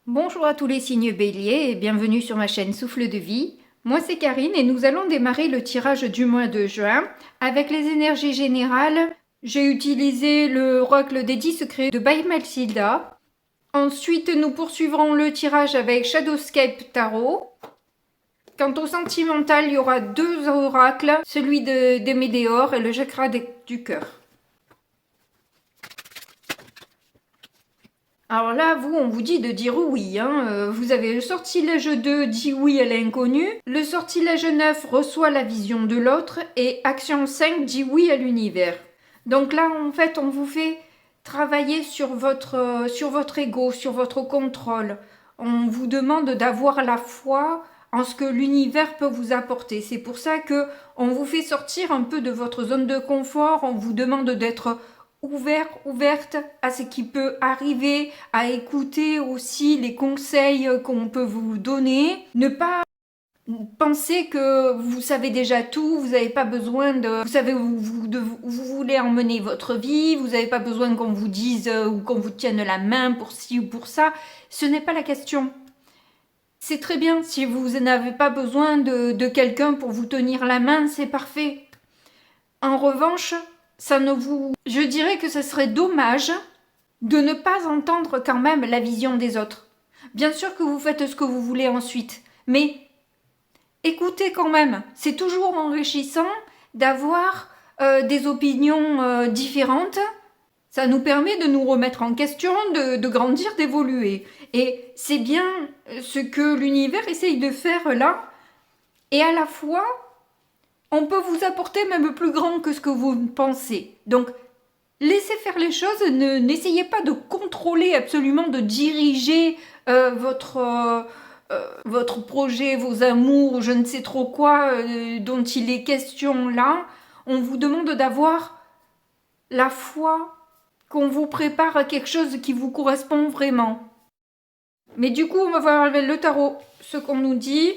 Bonjour à tous les signes béliers et bienvenue sur ma chaîne Souffle de vie. Moi c'est Karine et nous allons démarrer le tirage du mois de juin avec les énergies générales. J'ai utilisé le oracle des 10 secrets de By Melsilda. Ensuite nous poursuivrons le tirage avec Shadowscape Tarot. Quant au sentimental, il y aura deux oracles, celui des Médéors et le chakra du cœur. Alors là, on vous dit de dire oui. Vous avez le sortilège 2, dit oui à l'inconnu. Le sortilège 9 reçoit la vision de l'autre. Et action 5, dit oui à l'univers. Donc là, en fait, on vous fait travailler sur votre ego, sur votre contrôle. On vous demande d'avoir la foi en ce que l'univers peut vous apporter. C'est pour ça que on vous fait sortir un peu de votre zone de confort. On vous demande d'être ouverte à ce qui peut arriver, à écouter aussi les conseils qu'on peut vous donner. Ne pas penser que vous savez déjà tout, vous n'avez pas besoin de... Vous savez où vous voulez emmener votre vie, vous n'avez pas besoin qu'on vous dise ou qu'on vous tienne la main pour ci ou pour ça. Ce n'est pas la question. C'est très bien, si vous n'avez pas besoin de quelqu'un pour vous tenir la main, c'est parfait. En revanche, je dirais que ce serait dommage de ne pas entendre quand même la vision des autres. Bien sûr que vous faites ce que vous voulez ensuite, mais écoutez quand même. C'est toujours enrichissant d'avoir des opinions différentes. Ça nous permet de nous remettre en question, de grandir, d'évoluer. Et c'est bien ce que l'univers essaye de faire là. Et à la fois, on peut vous apporter même plus grand que ce que vous pensez. Donc, laissez faire les choses, n'essayez pas de contrôler absolument, de diriger votre projet, vos amours, je ne sais trop quoi dont il est question là. On vous demande d'avoir la foi qu'on vous prépare à quelque chose qui vous correspond vraiment. Mais du coup, on va voir avec le tarot ce qu'on nous dit.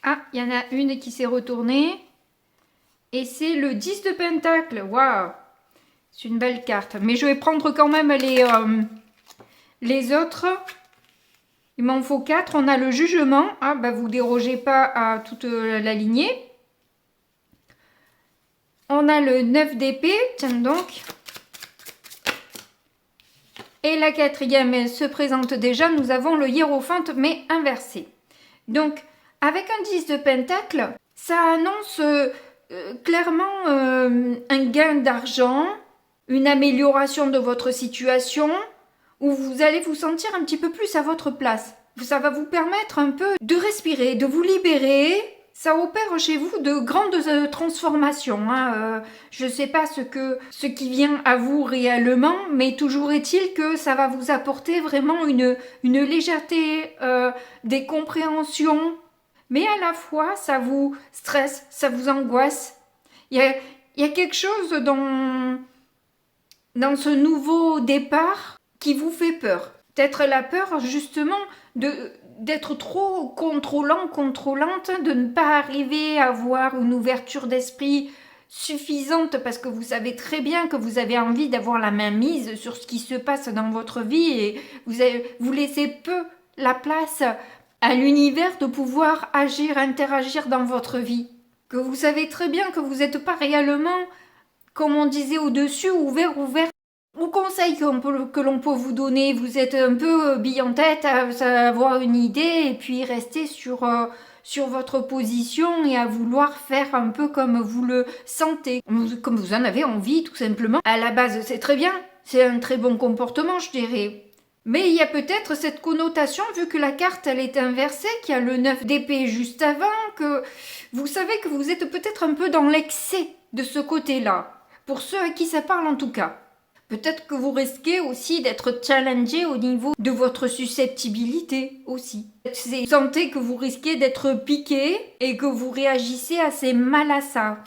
Ah, il y en a une qui s'est retournée. Et c'est le 10 de Pentacle. Waouh! C'est une belle carte. Mais je vais prendre quand même les autres. Il m'en faut 4. On a le jugement. Ah, bah vous dérogez pas à toute la lignée. On a le 9 d'épée. Tiens donc. Et la quatrième, elle se présente déjà. Nous avons le hiérophante, mais inversé. Donc, avec un 10 de Pentacle, ça annonce clairement un gain d'argent, une amélioration de votre situation, où vous allez vous sentir un petit peu plus à votre place. Ça va vous permettre un peu de respirer, de vous libérer. Ça opère chez vous de grandes transformations. Je ne sais pas ce qui vient à vous réellement, mais toujours est-il que ça va vous apporter vraiment une légèreté, des compréhensions, mais à la fois ça vous stresse, ça vous angoisse. Il y a quelque chose dans ce nouveau départ qui vous fait peur. Peut-être la peur justement d'être trop contrôlante, de ne pas arriver à avoir une ouverture d'esprit suffisante parce que vous savez très bien que vous avez envie d'avoir la main mise sur ce qui se passe dans votre vie et vous laissez peu la place à l'univers de pouvoir agir, interagir dans votre vie. Que vous savez très bien que vous n'êtes pas réellement, comme on disait au-dessus, ouvert aux conseils que l'on peut vous donner. Vous êtes un peu bille en tête à avoir une idée et puis rester sur votre position et à vouloir faire un peu comme vous le sentez, comme vous en avez envie tout simplement. À la base, c'est très bien, c'est un très bon comportement, je dirais. Mais il y a peut-être cette connotation, vu que la carte elle est inversée, qu'il y a le 9 d'épée juste avant, que vous savez que vous êtes peut-être un peu dans l'excès de ce côté-là. Pour ceux à qui ça parle en tout cas. Peut-être que vous risquez aussi d'être challengé au niveau de votre susceptibilité aussi. Vous sentez que vous risquez d'être piqué et que vous réagissez assez mal à ça.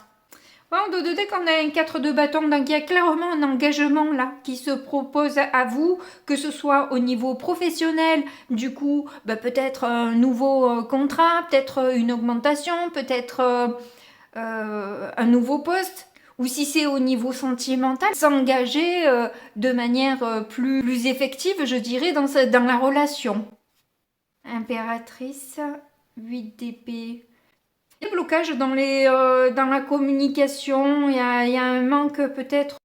En 2 dès qu'on a un 4 de bâton, donc il y a clairement un engagement là qui se propose à vous, que ce soit au niveau professionnel, du coup peut-être un nouveau contrat, peut-être une augmentation, peut-être un nouveau poste, ou si c'est au niveau sentimental, s'engager de manière plus effective, je dirais, dans la relation. Impératrice, 8 d'épée. Des blocages dans la communication, il y a un manque peut-être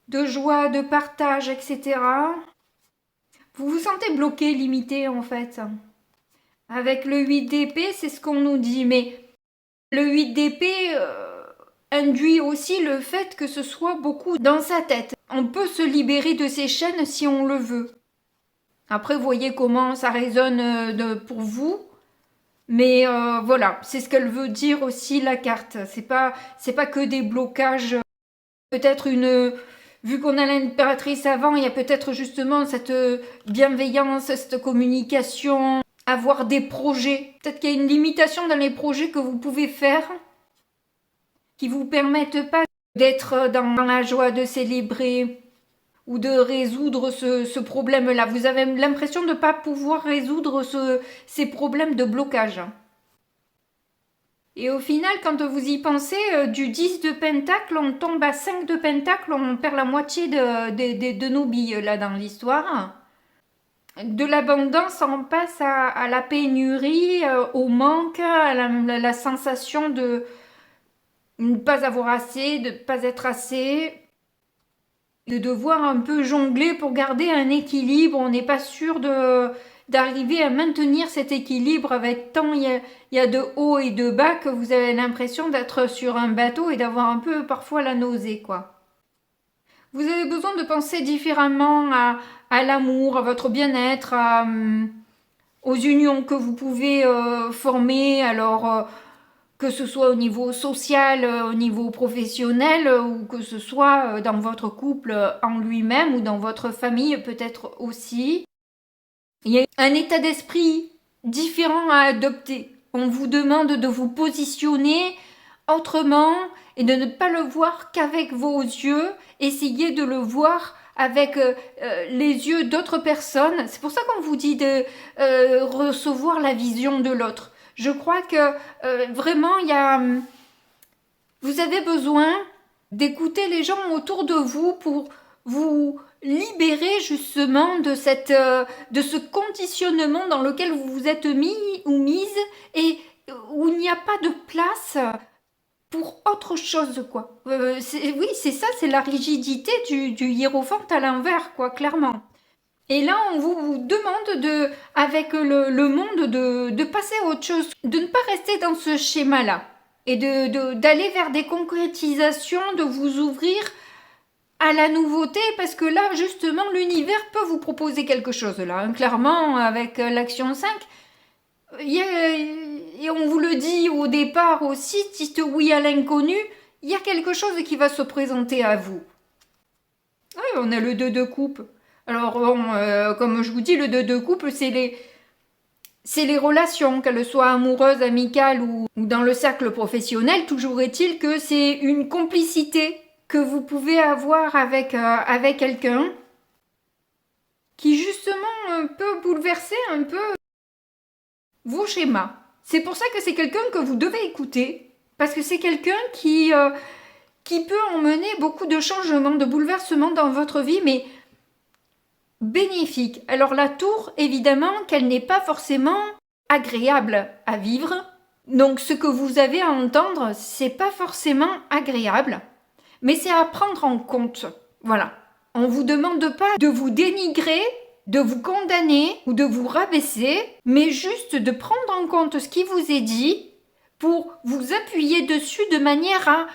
de joie, de partage, etc. Vous vous sentez bloqué, limité en fait. Avec le 8 d'épée, c'est ce qu'on nous dit, mais le 8 d'épée induit aussi le fait que ce soit beaucoup dans sa tête. On peut se libérer de ces chaînes si on le veut. Après, vous voyez comment ça résonne pour vous. Mais voilà, c'est ce qu'elle veut dire aussi la carte. C'est pas que des blocages. Peut-être vu qu'on a l'impératrice avant, il y a peut-être justement cette bienveillance, cette communication, avoir des projets. Peut-être qu'il y a une limitation dans les projets que vous pouvez faire qui vous permettent pas d'être dans la joie de célébrer ou de résoudre ce problème-là. Vous avez l'impression de ne pas pouvoir résoudre ces problèmes de blocage. Et au final, quand vous y pensez, du 10 de pentacle, on tombe à 5 de pentacle, on perd la moitié de nos billes là dans l'histoire. De l'abondance, on passe à la pénurie, au manque, à la sensation de ne pas avoir assez, de ne pas être assez, de devoir un peu jongler pour garder un équilibre. On n'est pas sûr d'arriver à maintenir cet équilibre avec tant il y a de hauts et de bas que vous avez l'impression d'être sur un bateau et d'avoir un peu parfois la nausée, quoi. Vous avez besoin de penser différemment à l'amour, à votre bien-être, aux unions que vous pouvez former, alors que ce soit au niveau social, au niveau professionnel, ou que ce soit dans votre couple en lui-même ou dans votre famille peut-être aussi. Il y a un état d'esprit différent à adopter. On vous demande de vous positionner autrement et de ne pas le voir qu'avec vos yeux. Essayez de le voir avec les yeux d'autres personnes. C'est pour ça qu'on vous dit de recevoir la vision de l'autre. Je crois que vraiment, vous avez besoin d'écouter les gens autour de vous pour vous libérer justement de ce conditionnement dans lequel vous vous êtes mis ou mise et où il n'y a pas de place pour autre chose, quoi. Oui, c'est ça, c'est la rigidité du hiérophant à l'envers, quoi, clairement. Et là, on vous demande avec le monde de passer à autre chose, de ne pas rester dans ce schéma-là et d'aller vers des concrétisations, de vous ouvrir à la nouveauté, parce que là, justement, l'univers peut vous proposer quelque chose, là. Hein. Clairement, avec l'action 5, et on vous le dit au départ aussi, dites oui à l'inconnu, il y a quelque chose qui va se présenter à vous. Oui, on a le 2 de coupe. Alors, bon, comme je vous dis, le 2 de couple, c'est les relations, qu'elles soient amoureuses, amicales ou dans le cercle professionnel. Toujours est-il que c'est une complicité que vous pouvez avoir avec quelqu'un qui, justement, peut bouleverser un peu vos schémas. C'est pour ça que c'est quelqu'un que vous devez écouter, parce que c'est quelqu'un qui peut emmener beaucoup de changements, de bouleversements dans votre vie, mais bénéfique. Alors la tour, évidemment, qu'elle n'est pas forcément agréable à vivre. Donc ce que vous avez à entendre, c'est pas forcément agréable, mais c'est à prendre en compte. Voilà. On vous demande pas de vous dénigrer, de vous condamner ou de vous rabaisser, mais juste de prendre en compte ce qui vous est dit pour vous appuyer dessus de manière à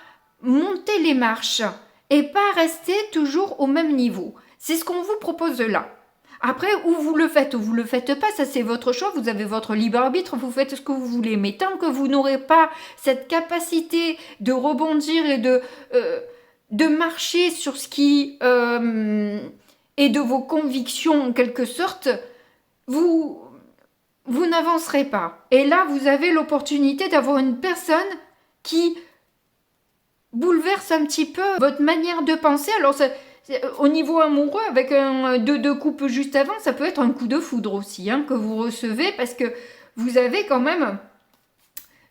monter les marches et pas rester toujours au même niveau. C'est ce qu'on vous propose là. Après, ou vous le faites ou vous le faites pas, ça c'est votre choix, vous avez votre libre arbitre, vous faites ce que vous voulez. Mais tant que vous n'aurez pas cette capacité de rebondir et de marcher sur ce qui est de vos convictions en quelque sorte, vous n'avancerez pas. Et là, vous avez l'opportunité d'avoir une personne qui bouleverse un petit peu votre manière de penser. Alors, au niveau amoureux, avec un 2 de coupe juste avant, ça peut être un coup de foudre aussi, hein, que vous recevez, parce que vous avez quand même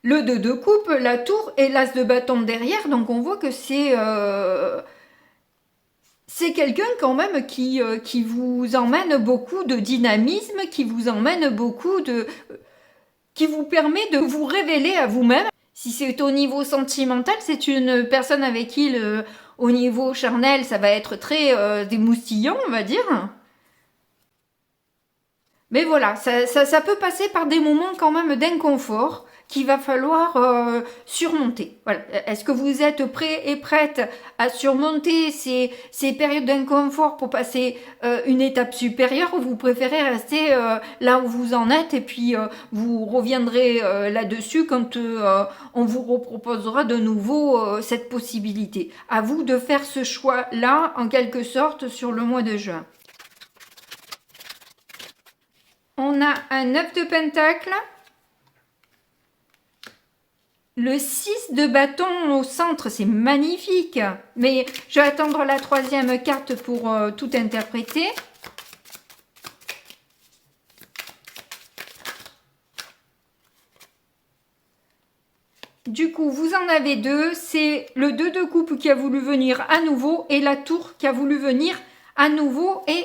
Le 2 de coupe, la tour et l'as de bâton derrière, donc on voit que c'est quelqu'un quand même qui vous emmène beaucoup de dynamisme, qui vous emmène beaucoup qui vous permet de vous révéler à vous-même. Si c'est au niveau sentimental, c'est une personne avec qui au niveau charnel, ça va être très démoustillant, on va dire. Mais voilà, ça peut passer par des moments quand même d'inconfort qu'il va falloir surmonter. Voilà. Est-ce que vous êtes prêts et prêtes à surmonter ces périodes d'inconfort pour passer une étape supérieure, ou vous préférez rester là où vous en êtes et puis vous reviendrez là-dessus quand on vous reproposera de nouveau cette possibilité. À vous de faire ce choix-là, en quelque sorte, sur le mois de juin. On a un 9 de pentacle, le 6 de bâton au centre, c'est magnifique. Mais je vais attendre la troisième carte pour tout interpréter. Du coup, vous en avez deux. C'est le 2 de coupe qui a voulu venir à nouveau et la tour qui a voulu venir à nouveau et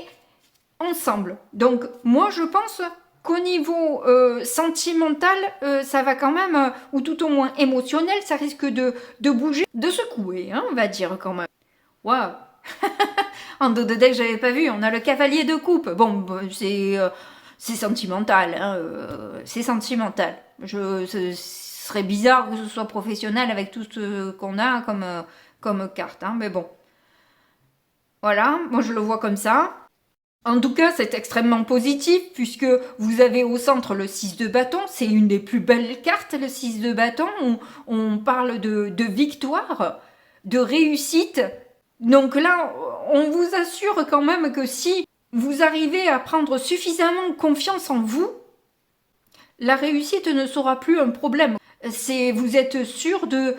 ensemble. Donc, moi, je pense qu'au niveau sentimental, ça va quand même, ou tout au moins émotionnel, ça risque de bouger, de secouer, hein, on va dire quand même. Waouh. En dos de deck, j'avais pas vu, on a le cavalier de coupe. Bon, c'est sentimental, hein, c'est sentimental. Ce serait bizarre que ce soit professionnel avec tout ce qu'on a comme carte, hein, mais bon. Voilà, moi je le vois comme ça. En tout cas, c'est extrêmement positif puisque vous avez au centre le 6 de bâton. C'est une des plus belles cartes, le 6 de bâton. On parle de victoire, de réussite. Donc là, on vous assure quand même que si vous arrivez à prendre suffisamment confiance en vous, la réussite ne sera plus un problème. Vous êtes sûr de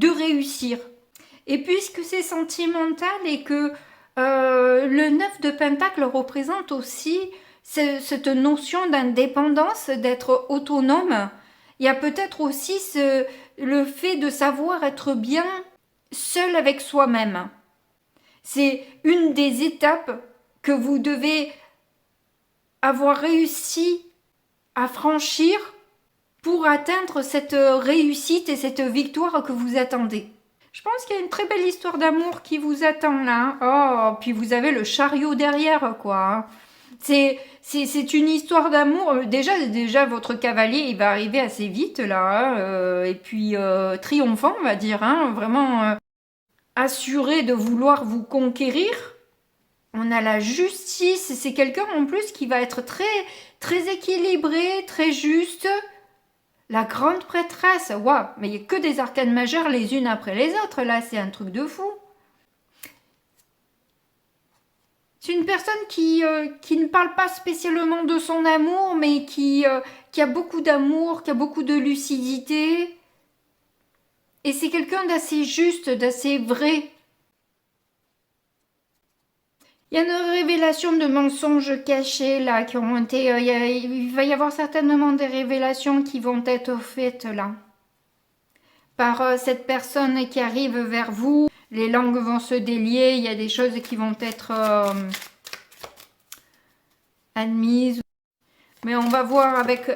réussir. Et puisque c'est sentimental et que le 9 de pentacle représente aussi cette notion d'indépendance, d'être autonome. Il y a peut-être aussi le fait de savoir être bien seul avec soi-même. C'est une des étapes que vous devez avoir réussi à franchir pour atteindre cette réussite et cette victoire que vous attendez. Je pense qu'il y a une très belle histoire d'amour qui vous attend là. Oh, puis vous avez le chariot derrière, quoi. C'est une histoire d'amour. Déjà, votre cavalier, il va arriver assez vite là. Et puis, triomphant, on va dire. Hein, vraiment assuré de vouloir vous conquérir. On a la justice. C'est quelqu'un en plus qui va être très, très équilibré, très juste. La grande prêtresse, waouh, mais il n'y a que des arcanes majeures les unes après les autres, là, c'est un truc de fou. C'est une personne qui ne parle pas spécialement de son amour, mais qui a beaucoup d'amour, qui a beaucoup de lucidité. Et c'est quelqu'un d'assez juste, d'assez vrai. Il y a une révélation de mensonges cachés là qui ont été. Il va y avoir certainement des révélations qui vont être faites là. Par cette personne qui arrive vers vous. Les langues vont se délier. Il y a des choses qui vont être admises. Mais on va voir avec.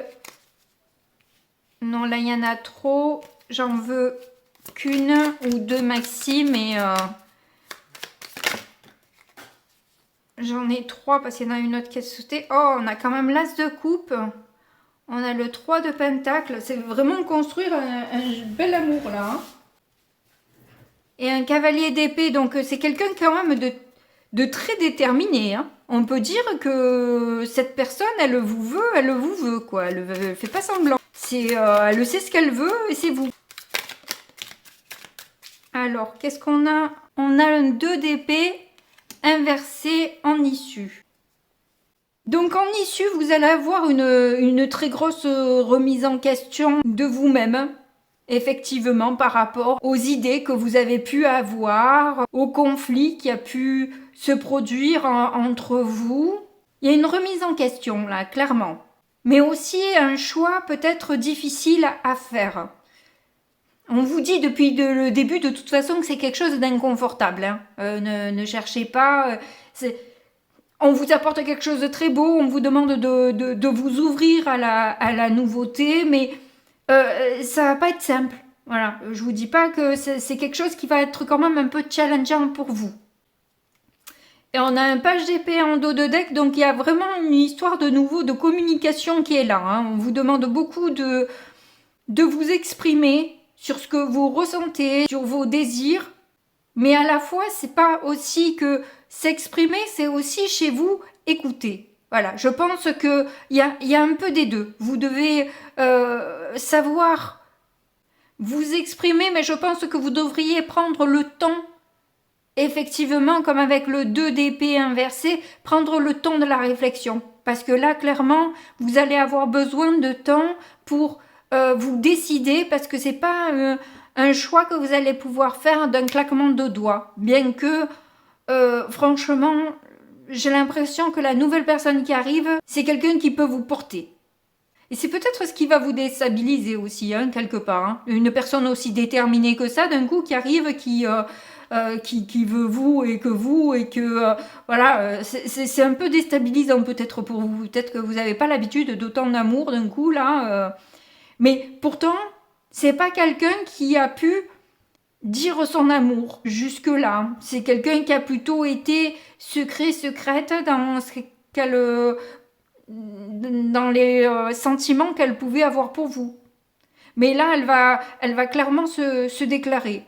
Non, là il y en a trop. J'en veux qu'une ou deux maxi, mais. J'en ai trois parce qu'il y en a une autre qui a sauté. Oh, on a quand même l'as de coupe. On a le 3 de pentacle. C'est vraiment construire un bel amour là. Hein. Et un cavalier d'épée. Donc c'est quelqu'un quand même de très déterminé. Hein. On peut dire que cette personne, elle vous veut quoi. Elle fait pas semblant. Elle sait ce qu'elle veut et c'est vous. Alors, qu'est-ce qu'on a? On a un 2 d'épée inversé en issue. Donc en issue, vous allez avoir une très grosse remise en question de vous-même, effectivement, par rapport aux idées que vous avez pu avoir, au conflit qui a pu se produire entre vous. Il y a une remise en question, là, clairement. mais aussi un choix peut-être difficile à faire. On vous dit depuis le début de toute façon que c'est quelque chose d'inconfortable. Hein. Ne cherchez pas. On vous apporte quelque chose de très beau, on vous demande de vous ouvrir à la nouveauté, mais ça va pas être simple. Voilà, je vous dis pas que c'est quelque chose qui va être quand même un peu challengeant pour vous. Et on a un page d'épée en dos de deck, donc il y a vraiment une histoire de nouveau de communication qui est là. Hein. On vous demande beaucoup de vous exprimer sur ce que vous ressentez, sur vos désirs, mais à la fois c'est pas aussi que s'exprimer, c'est aussi chez vous écouter. Voilà, je pense que il y a un peu des deux. Vous devez savoir vous exprimer, mais je pense que vous devriez prendre le temps, effectivement, comme avec le 2 d'épée inversé, prendre le temps de la réflexion. Parce que là, clairement, vous allez avoir besoin de temps pour vous décider, parce que c'est pas un choix que vous allez pouvoir faire d'un claquement de doigts. Bien que, franchement, j'ai l'impression que la nouvelle personne qui arrive, c'est quelqu'un qui peut vous porter. Et c'est peut-être ce qui va vous déstabiliser aussi, hein, quelque part. Hein. Une personne aussi déterminée que ça, d'un coup, qui arrive, qui veut vous, et que voilà, c'est un peu déstabilisant peut-être pour vous. Peut-être que vous n'avez pas l'habitude d'autant d'amour d'un coup, là. Mais pourtant, c'est pas quelqu'un qui a pu dire son amour jusque-là. C'est quelqu'un qui a plutôt été secrète dans ce qu'elle... dans les sentiments qu'elle pouvait avoir pour vous. Mais là, elle va clairement se déclarer.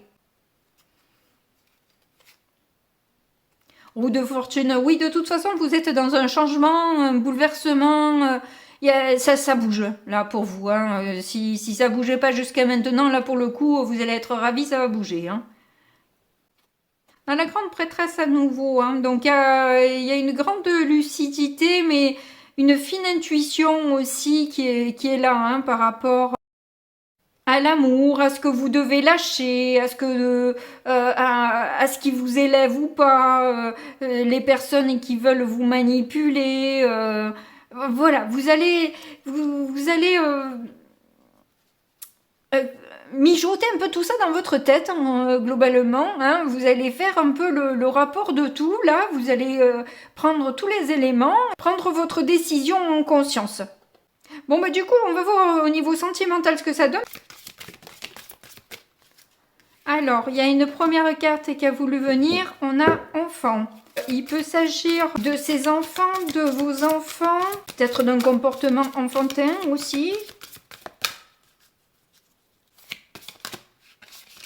Roue de fortune, oui, de toute façon, vous êtes dans un changement, un bouleversement... ça bouge, là, pour vous. Hein. Si ça bougeait pas jusqu'à maintenant, là, pour le coup, vous allez être ravis, ça va bouger. Hein. Dans la grande prêtresse à nouveau, hein. Donc il y a une grande lucidité, mais une fine intuition aussi qui est là, hein, par rapport à l'amour, à ce que vous devez lâcher, à ce qui vous élève ou pas, les personnes qui veulent vous manipuler. Voilà, vous allez mijoter un peu tout ça dans votre tête, hein, globalement. Hein, vous allez faire un peu le rapport de tout. Là, vous allez prendre tous les éléments, prendre votre décision en conscience. Bon, bah du coup, on va voir au niveau sentimental ce que ça donne. Alors, il y a une première carte qui a voulu venir. On a enfant. Il peut s'agir de ses enfants, de vos enfants, peut-être d'un comportement enfantin aussi.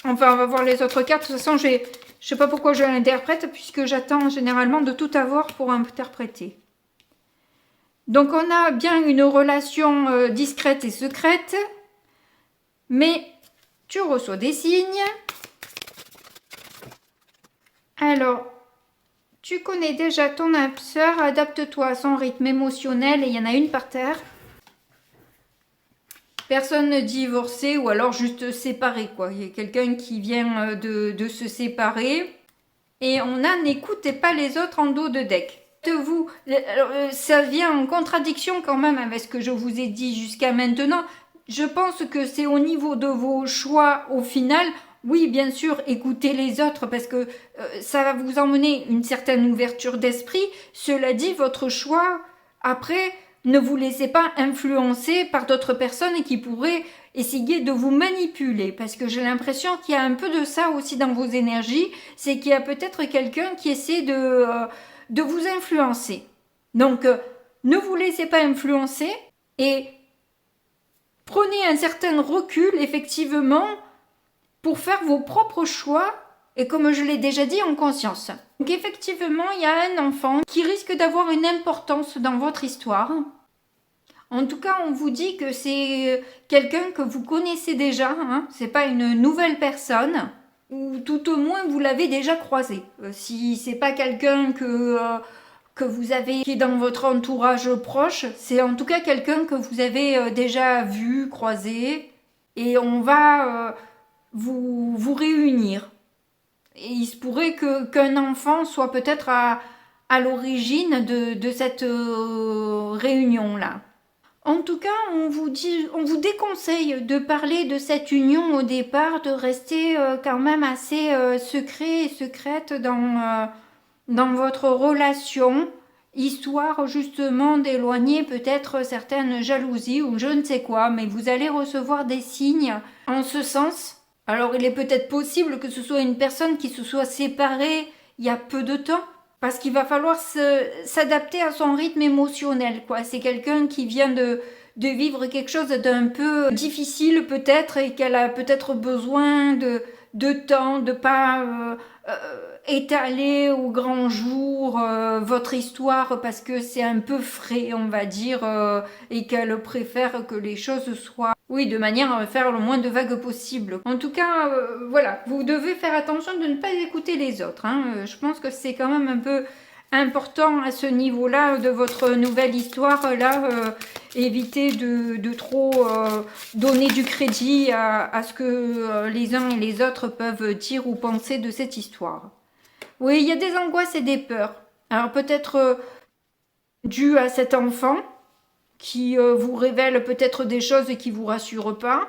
Enfin, on va voir les autres cartes. De toute façon, je sais pas pourquoi je l'interprète, puisque j'attends généralement de tout avoir pour interpréter. Donc, on a bien une relation discrète et secrète, mais tu reçois des signes. Alors, tu connais déjà ton âme sœur, adapte-toi à son rythme émotionnel, et il y en a une par terre. Personne divorcée ou alors juste séparée, quoi. Il y a quelqu'un qui vient de se séparer. Et on a n'écoutez pas les autres en dos de deck. Ça vient en contradiction quand même avec ce que je vous ai dit jusqu'à maintenant. Je pense que c'est au niveau de vos choix au final. Oui, bien sûr, écoutez les autres parce que ça va vous emmener une certaine ouverture d'esprit. Cela dit, votre choix, après, ne vous laissez pas influencer par d'autres personnes qui pourraient essayer de vous manipuler. Parce que j'ai l'impression qu'il y a un peu de ça aussi dans vos énergies. C'est qu'il y a peut-être quelqu'un qui essaie de vous influencer. Donc, ne vous laissez pas influencer et prenez un certain recul, effectivement, pour faire vos propres choix et comme je l'ai déjà dit, en conscience. Donc effectivement, il y a un enfant qui risque d'avoir une importance dans votre histoire. En tout cas, on vous dit que c'est quelqu'un que vous connaissez déjà, hein. C'est pas une nouvelle personne, ou tout au moins vous l'avez déjà croisé. Si c'est pas quelqu'un que vous avez qui est dans votre entourage proche, c'est en tout cas quelqu'un que vous avez déjà vu, croisé, et on va vous réunir. Et il se pourrait qu'un enfant soit peut-être à l'origine de cette réunion-là. En tout cas, on vous déconseille de parler de cette union au départ, de rester quand même assez secret et secrète dans votre relation, histoire justement d'éloigner peut-être certaines jalousies ou je ne sais quoi, mais vous allez recevoir des signes en ce sens. Alors il est peut-être possible que ce soit une personne qui se soit séparée il y a peu de temps, parce qu'il va falloir s'adapter à son rythme émotionnel, quoi. C'est quelqu'un qui vient de vivre quelque chose d'un peu difficile peut-être et qu'elle a peut-être besoin de temps, de pas étaler au grand jour votre histoire parce que c'est un peu frais, on va dire, et qu'elle préfère que les choses soient, oui, de manière à faire le moins de vagues possible. En tout cas, voilà, vous devez faire attention de ne pas écouter les autres. Hein. Je pense que c'est quand même un peu important à ce niveau-là de votre nouvelle histoire là. Évitez de trop donner du crédit à ce que les uns et les autres peuvent dire ou penser de cette histoire. Oui, il y a des angoisses et des peurs. Alors peut-être dû à cet enfant qui vous révèle peut-être des choses et qui vous rassure pas.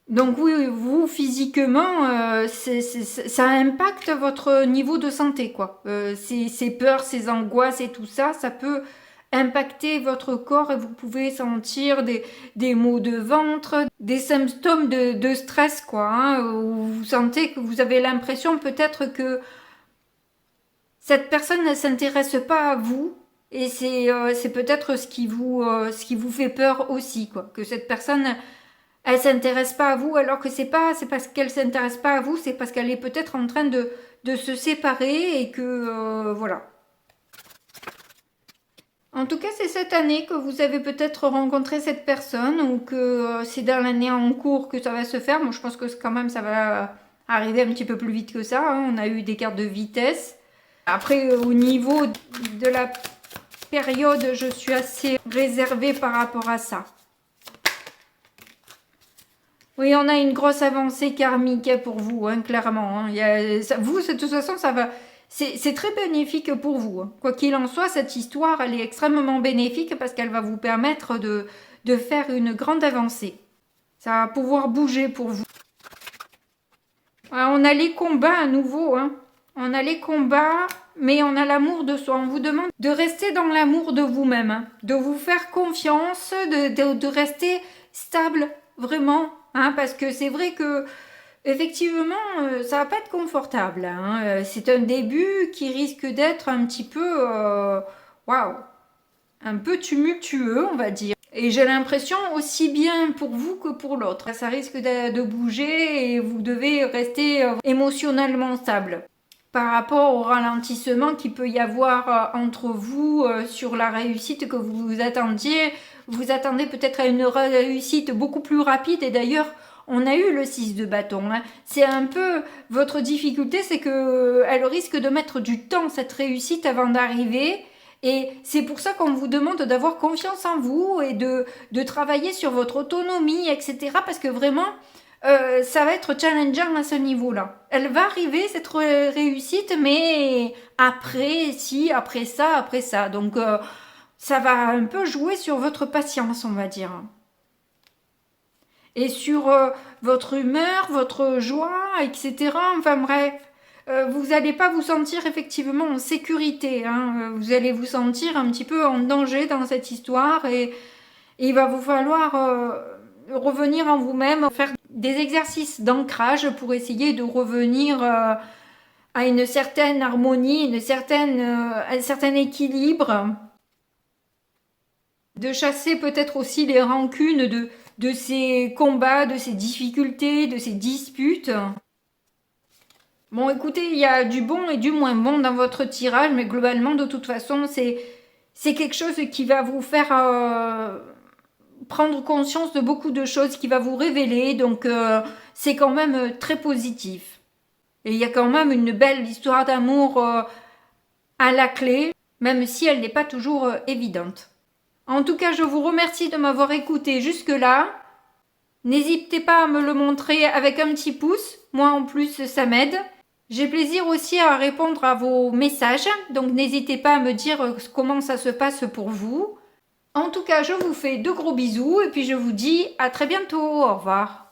Donc oui, vous physiquement, ça impacte votre niveau de santé, quoi. Ces peurs, ces angoisses et tout ça, ça peut impacter votre corps et vous pouvez sentir des maux de ventre, des symptômes de stress, quoi. Hein, où vous sentez que vous avez l'impression peut-être que cette personne ne s'intéresse pas à vous. Et c'est peut-être ce qui vous fait peur aussi, quoi. Que cette personne elle s'intéresse pas à vous alors que c'est parce qu'elle s'intéresse pas à vous, c'est parce qu'elle est peut-être en train de se séparer et que voilà. En tout cas, c'est cette année que vous avez peut-être rencontré cette personne ou que c'est dans l'année en cours que ça va se faire. Moi, je pense que quand même ça va arriver un petit peu plus vite que ça. Hein. On a eu des cartes de vitesse. Après, au niveau de la période, je suis assez réservée par rapport à ça. Oui, on a une grosse avancée karmique pour vous, hein, clairement. Hein. Vous, de toute façon, ça va. C'est très bénéfique pour vous. Hein. Quoi qu'il en soit, cette histoire, elle est extrêmement bénéfique parce qu'elle va vous permettre de faire une grande avancée. Ça va pouvoir bouger pour vous. On a les combats à nouveau. Hein. On a les combats, mais on a l'amour de soi. On vous demande de rester dans l'amour de vous-même, hein, de vous faire confiance, de rester stable, vraiment. Hein, parce que c'est vrai que effectivement, ça va pas être confortable. Hein. C'est un début qui risque d'être un petit peu, waouh, un peu tumultueux, on va dire. Et j'ai l'impression aussi bien pour vous que pour l'autre. Ça risque de bouger et vous devez rester émotionnellement stable. Par rapport au ralentissement qu'il peut y avoir entre vous sur la réussite que vous attendiez, vous attendez peut-être à une réussite beaucoup plus rapide et d'ailleurs on a eu le 6 de bâton. Hein. C'est un peu votre difficulté, c'est que elle risque de mettre du temps cette réussite avant d'arriver et c'est pour ça qu'on vous demande d'avoir confiance en vous et de travailler sur votre autonomie, etc. Parce que vraiment ça va être challengeant à ce niveau-là. Elle va arriver, cette réussite, mais après, si, après ça. Donc, ça va un peu jouer sur votre patience, on va dire. Et sur votre humeur, votre joie, etc. Enfin bref, vous n'allez pas vous sentir effectivement en sécurité. Hein. Vous allez vous sentir un petit peu en danger dans cette histoire et il va vous falloir revenir en vous-même, faire des exercices d'ancrage pour essayer de revenir à une certaine harmonie, un certain équilibre, de chasser peut-être aussi les rancunes de ces combats, de ces difficultés, de ces disputes. Bon, écoutez, il y a du bon et du moins bon dans votre tirage, mais globalement, de toute façon, c'est quelque chose qui va vous faire prendre conscience de beaucoup de choses, qui va vous révéler, donc c'est quand même très positif. Et il y a quand même une belle histoire d'amour à la clé, même si elle n'est pas toujours évidente. En tout cas, je vous remercie de m'avoir écouté jusque-là. N'hésitez pas à me le montrer avec un petit pouce, moi en plus ça m'aide. J'ai plaisir aussi à répondre à vos messages, donc n'hésitez pas à me dire comment ça se passe pour vous. En tout cas, je vous fais de gros bisous et puis je vous dis à très bientôt. Au revoir.